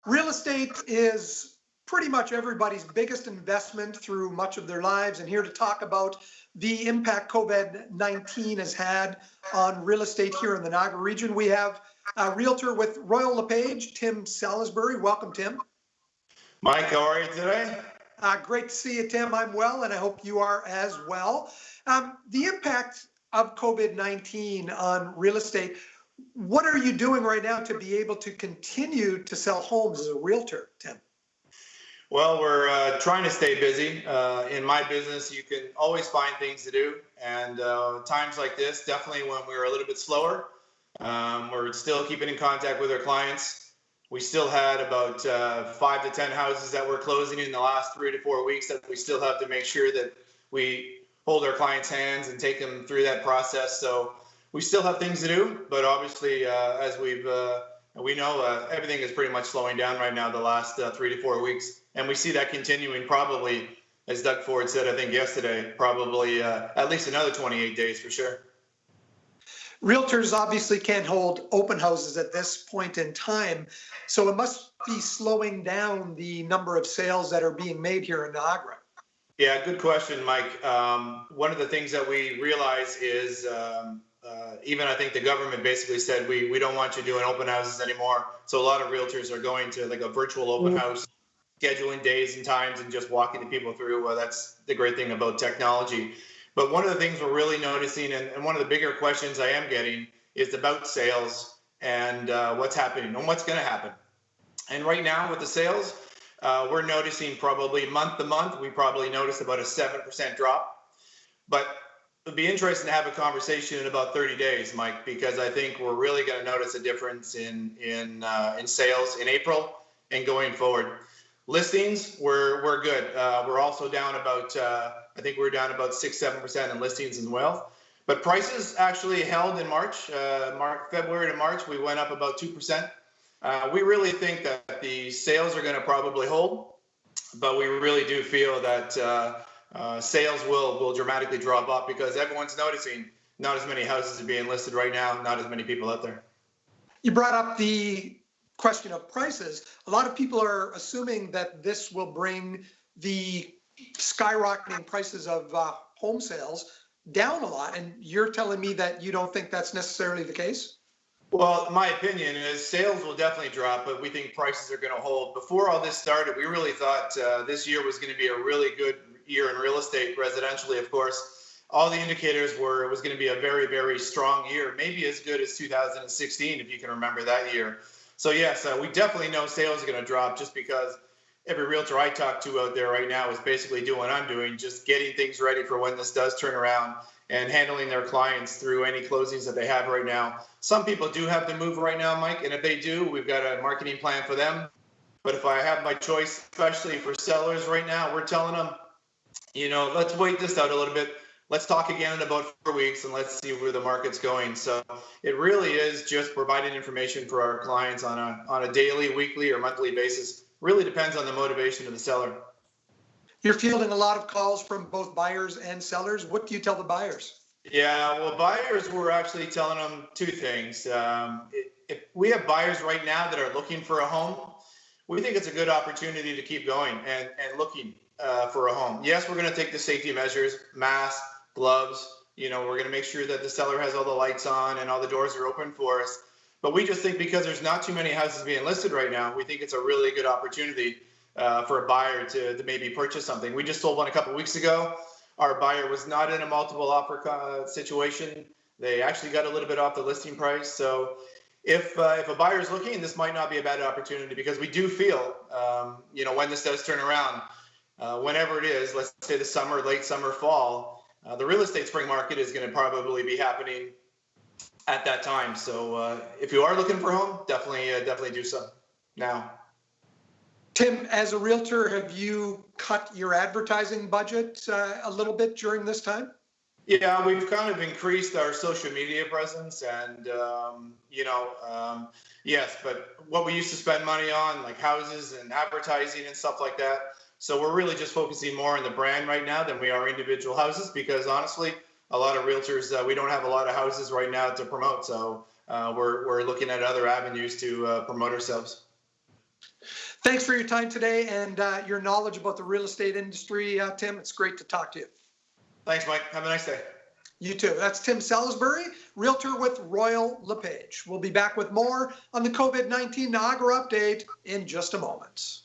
Real estate is pretty much everybody's biggest investment through much of their lives. And here to talk about the impact COVID-19 has had on real estate here in the Niagara region, we have a realtor with Royal LePage, Tim Salisbury. Welcome, Tim. Mike, how are you today? Great to see you, Tim. I'm well, and I hope you are as well. The impact of COVID-19 on real estate, what are you doing right now to be able to continue to sell homes as a realtor, Tim? Well, we're trying to stay busy. In my business, you can always find things to do. And times like this, definitely when we're a little bit slower, we're still keeping in contact with our clients. We still had about 5 to 10 houses that we're closing in the last 3 to 4 weeks that we still have to make sure that we hold our clients' hands and take them through that process. So we still have things to do, but obviously, as we know, everything is pretty much slowing down right now the last 3 to 4 weeks. And we see that continuing probably, as Doug Ford said, I think yesterday, probably at least another 28 days for sure. Realtors obviously can't hold open houses at this point in time, so it must be slowing down the number of sales that are being made here in Niagara. Yeah, good question, Mike. One of the things that we realize is even I think the government basically said we don't want you doing open houses anymore. So a lot of realtors are going to like a virtual open house, scheduling days and times and just walking the people through. Well, that's the great thing about technology. But one of the things we're really noticing, and one of the bigger questions I am getting, is about sales and what's happening and what's going to happen. And right now with the sales, we're noticing probably month to month, we probably notice about a 7% drop. But it'd be interesting to have a conversation in about 30 days, Mike, because I think we're really going to notice a difference in sales in April and going forward. Listings, we're good. We're also down about, I think we're down about 6-7% in listings as well. But prices actually held in March, February to March, we went up about 2%. We really think that the sales are going to probably hold, but we really do feel that sales will dramatically drop off because everyone's noticing not as many houses are being listed right now, not as many people out there. You brought up the question of prices. A lot of people are assuming that this will bring the skyrocketing prices of home sales down a lot, and you're telling me that you don't think that's necessarily the case? Well, my opinion is sales will definitely drop, but we think prices are going to hold. Before all this started, we really thought this year was going to be a really good year in real estate, residentially, of course. All the indicators were it was going to be a very, very strong year, maybe as good as 2016, if you can remember that year. So yes, we definitely know sales are going to drop just because every realtor I talk to out there right now is basically doing what I'm doing, just getting things ready for when this does turn around and handling their clients through any closings that they have right now. Some people do have to move right now, Mike, and if they do, we've got a marketing plan for them. But if I have my choice, especially for sellers right now, we're telling them, you know, let's wait this out a little bit. Let's talk again in about 4 weeks and let's see where the market's going. So it really is just providing information for our clients on a daily, weekly, or monthly basis. Really depends on the motivation of the seller. You're fielding a lot of calls from both buyers and sellers. What do you tell the buyers? Yeah, well, buyers, we're actually telling them two things. If we have buyers right now that are looking for a home, we think it's a good opportunity to keep going and looking for a home. Yes, we're going to take the safety measures, masks, gloves. You know, we're going to make sure that the seller has all the lights on and all the doors are open for us. But we just think because there's not too many houses being listed right now, we think it's a really good opportunity for a buyer to maybe purchase something. We just sold one a couple of weeks ago. Our buyer was not in a multiple offer situation. They actually got a little bit off the listing price. So if a buyer is looking, this might not be a bad opportunity because we do feel, you know, when this does turn around, whenever it is, let's say the summer, late summer, fall, the real estate spring market is going to probably be happening at that time. So if you are looking for a home, definitely do so now. Tim, as a realtor, have you cut your advertising budget a little bit during this time? Yeah, we've kind of increased our social media presence and, yes, but what we used to spend money on, like houses and advertising and stuff like that. So we're really just focusing more on the brand right now than we are individual houses because honestly, a lot of realtors, we don't have a lot of houses right now to promote. So we're looking at other avenues to promote ourselves. Thanks for your time today and your knowledge about the real estate industry, Tim. It's great to talk to you. Thanks, Mike. Have a nice day. You too. That's Tim Salisbury, Realtor with Royal LePage. We'll be back with more on the COVID-19 Niagara update in just a moment.